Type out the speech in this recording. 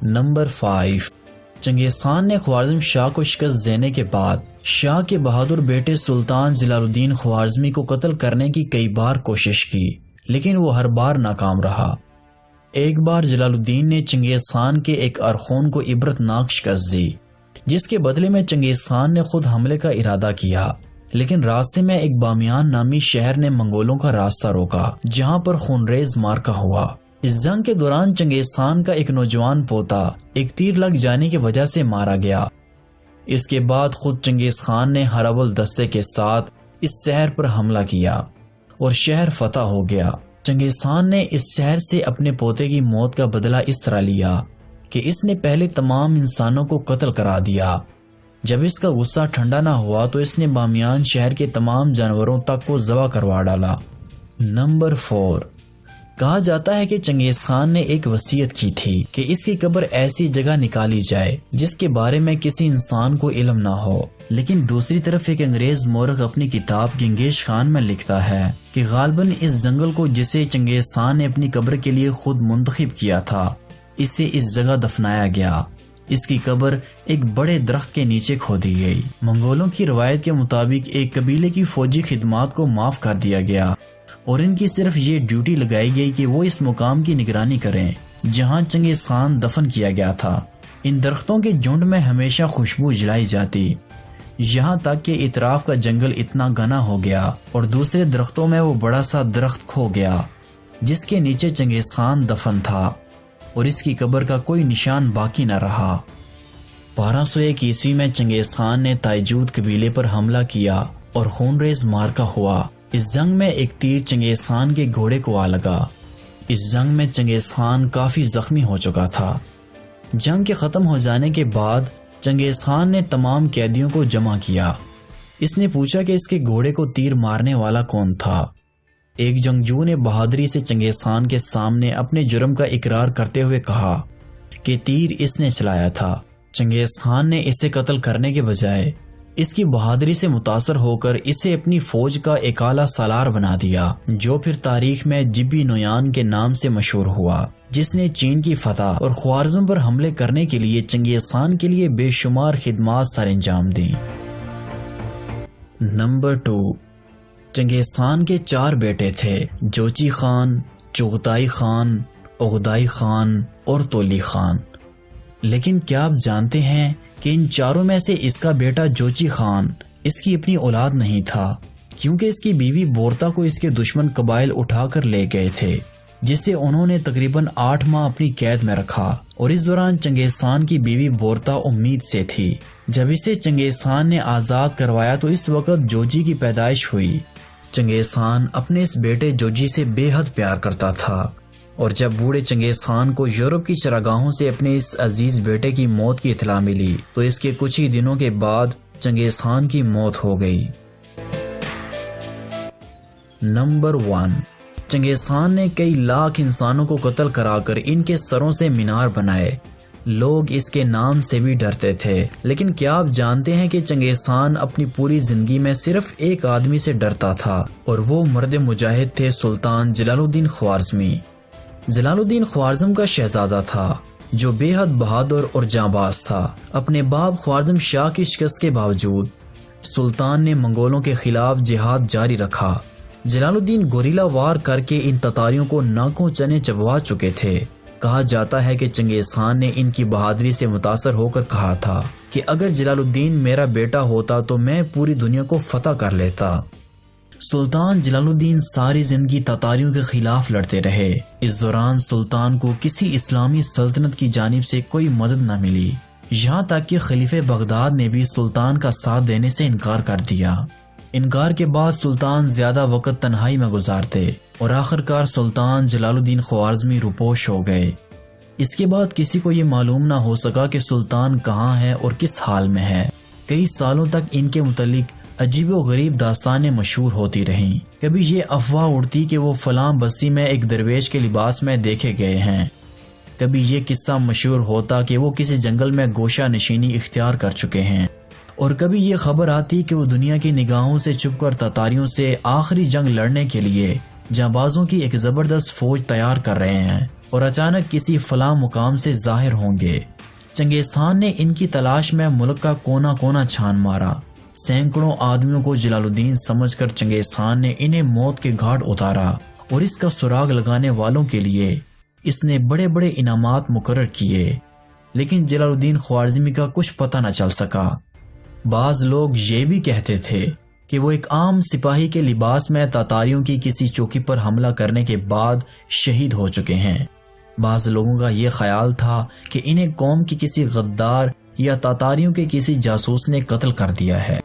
Number 5، چنگیز خان نے خوارزم شاہ کو شکست دینے کے بعد شاہ کے بہادر بیٹے سلطان جلال الدین خوارزمی کو قتل کرنے کی کئی بار کوشش کی، لیکن وہ ہر بار ناکام رہا۔ ایک بار جلال الدین نے چنگیز خان کے ایک ارخون کو عبرتناک شکست دی، جس کے بدلے میں چنگیز خان نے خود حملے کا ارادہ کیا، لیکن راستے میں ایک بامیان نامی شہر نے منگولوں کا راستہ روکا، جہاں پر خونریز معرکہ ہوا۔ اس جنگ کے دوران چنگیز خان کا ایک نوجوان پوتا ایک تیر لگ جانے کی وجہ سے مارا گیا۔ اس کے بعد خود چنگیز خان نے ہراول دستے کے ساتھ اس شہر پر حملہ کیا اور شہر فتح ہو گیا۔ چنگیز خان نے اس شہر سے اپنے پوتے کی موت کا بدلہ اس طرح لیا کہ اس نے پہلے تمام انسانوں کو قتل کرا دیا۔ جب اس کا غصہ ٹھنڈا نہ ہوا تو اس نے بامیان شہر کے تمام جانوروں تک کو ذبح کروا ڈالا۔ نمبر 4، کہا جاتا ہے کہ چنگیز خان نے ایک وصیت کی تھی کہ اس کی قبر ایسی جگہ نکالی جائے جس کے بارے میں کسی انسان کو علم نہ ہو، لیکن دوسری طرف ایک انگریز مورخ اپنی کتاب گنگیش خان میں لکھتا ہے کہ غالباً اس جنگل کو جسے چنگیز خان نے اپنی قبر کے لیے خود منتخب کیا تھا، اسے اس جگہ دفنایا گیا۔ اس کی قبر ایک بڑے درخت کے نیچے کھودی گئی۔ منگولوں کی روایت کے مطابق ایک قبیلے کی فوجی خدمات کو معاف کر دیا گیا اور ان کی صرف یہ ڈیوٹی لگائی گئی کہ وہ اس مقام کی نگرانی کریں جہاں چنگیز خان دفن کیا گیا تھا۔ ان درختوں کے جھنڈ میں ہمیشہ خوشبو جلائی جاتی، یہاں تک کہ اطراف کا جنگل اتنا گھنا ہو گیا اور دوسرے درختوں میں وہ بڑا سا درخت کھو گیا جس کے نیچے چنگیز خان دفن تھا اور اس کی قبر کا کوئی نشان باقی نہ رہا۔ 1201 عیسوی میں چنگیز خان نے تائجود قبیلے پر حملہ کیا اور خونریز معرکہ ہوا۔ اس جنگ میں ایک تیر چنگیز خان کے گھوڑے کو آ لگا۔ اس جنگ میں چنگیز خان کافی زخمی ہو چکا تھا۔ جنگ کے ختم ہو جانے کے بعد چنگیز خان نے تمام قیدیوں کو جمع کیا۔ اس نے پوچھا کہ اس کے گھوڑے کو تیر مارنے والا کون تھا۔ ایک جنگجو نے بہادری سے چنگیز خان کے سامنے اپنے جرم کا اقرار کرتے ہوئے کہا کہ تیر اس نے چلایا تھا۔ چنگیز خان نے اسے قتل کرنے کے بجائے اس کی بہادری سے متاثر ہو کر اسے اپنی فوج کا ایک اعلیٰ سالار بنا دیا، جو پھر تاریخ میں جبی نویان کے نام سے مشہور ہوا، جس نے چین کی فتح اور خوارزم پر حملے کرنے کے لیے چنگیز خان کے لیے بے شمار خدمات سر انجام دیں۔ نمبر 2، چنگیز خان کے 4 بیٹے تھے، جوچی خان، چغتائی خان، اغدائی خان اور تولی خان۔ لیکن کیا آپ جانتے ہیں کہ ان چاروں میں سے اس کا بیٹا جوچی خان اس کی اپنی اولاد نہیں تھا، کیونکہ اس کی بیوی بورتا کو اس کے دشمن قبائل اٹھا کر لے گئے تھے، جسے انہوں نے تقریباً 8 ماہ اپنی قید میں رکھا، اور اس دوران چنگیز خان کی بیوی بورتا امید سے تھی۔ جب اسے چنگیز خان نے آزاد کروایا تو اس وقت جوجی کی پیدائش ہوئی۔ چنگیز خان اپنے اس بیٹے جوجی سے بے حد پیار کرتا تھا، اور جب بوڑھے چنگیز خان کو یورپ کی چراگاہوں سے اپنے اس عزیز بیٹے کی موت کی اطلاع ملی تو اس کے کچھ ہی دنوں کے بعد چنگیز خان کی موت ہو گئی۔ نمبر 1، چنگیز خان نے کئی لاکھ انسانوں کو قتل کرا کر ان کے سروں سے مینار بنائے۔ لوگ اس کے نام سے بھی ڈرتے تھے، لیکن کیا آپ جانتے ہیں کہ چنگیز خان اپنی پوری زندگی میں صرف ایک آدمی سے ڈرتا تھا، اور وہ مرد مجاہد تھے سلطان جلال الدین خوارزمی۔ جلال الدین خوارزم کا شہزادہ تھا جو بے حد بہادر اور جانباز تھا۔ اپنے باپ خوارزم شاہ کی شکست کے باوجود سلطان نے منگولوں کے خلاف جہاد جاری رکھا۔ جلال الدین گوریلا وار کر کے ان تتاریوں کو ناکوں چنے چبوا چکے تھے۔ کہا جاتا ہے کہ چنگیز خان نے ان کی بہادری سے متاثر ہو کر کہا تھا کہ اگر جلال الدین میرا بیٹا ہوتا تو میں پوری دنیا کو فتح کر لیتا۔ سلطان جلال الدین ساری زندگی تتاریوں کے خلاف لڑتے رہے۔ اس دوران سلطان کو کسی اسلامی سلطنت کی جانب سے کوئی مدد نہ ملی، یہاں تک کہ خلیفہ بغداد نے بھی سلطان کا ساتھ دینے سے انکار کر دیا۔ انکار کے بعد سلطان زیادہ وقت تنہائی میں گزارتے اور آخرکار سلطان جلال الدین خوارزمی روپوش ہو گئے۔ اس کے بعد کسی کو یہ معلوم نہ ہو سکا کہ سلطان کہاں ہے اور کس حال میں ہے۔ کئی سالوں تک ان کے متعلق عجیب و غریب داستانیں مشہور ہوتی رہیں۔ کبھی یہ افواہ اڑتی کہ وہ فلاں بستی میں ایک درویش کے لباس میں دیکھے گئے ہیں، کبھی یہ قصہ مشہور ہوتا کہ وہ کسی جنگل میں گوشہ نشینی اختیار کر چکے ہیں، اور کبھی یہ خبر آتی کہ وہ دنیا کی نگاہوں سے چھپ کر تتاریوں سے آخری جنگ لڑنے کے لیے جانبازوں کی ایک زبردست فوج تیار کر رہے ہیں اور اچانک کسی فلاں مقام سے ظاہر ہوں گے۔ چنگیز خان نے ان کی تلاش میں ملک کا کونا کونا چھان مارا۔ سینکڑوں آدمیوں کو جلال الدین سمجھ کر چنگیز خان نے انہیں موت کے گھاٹ اتارا اور اس کا سراغ لگانے والوں کے لیے اس نے بڑے بڑے انعامات مقرر کیے، لیکن جلال الدین خوارزمی کا کچھ پتہ نہ چل سکا۔ بعض لوگ یہ بھی کہتے تھے کہ وہ ایک عام سپاہی کے لباس میں تاتاریوں کی کسی چوکی پر حملہ کرنے کے بعد شہید ہو چکے ہیں۔ بعض لوگوں کا یہ خیال تھا کہ انہیں قوم کی کسی غدار یا تاتاریوں کے کسی جاسوس نے قتل کر دیا ہے۔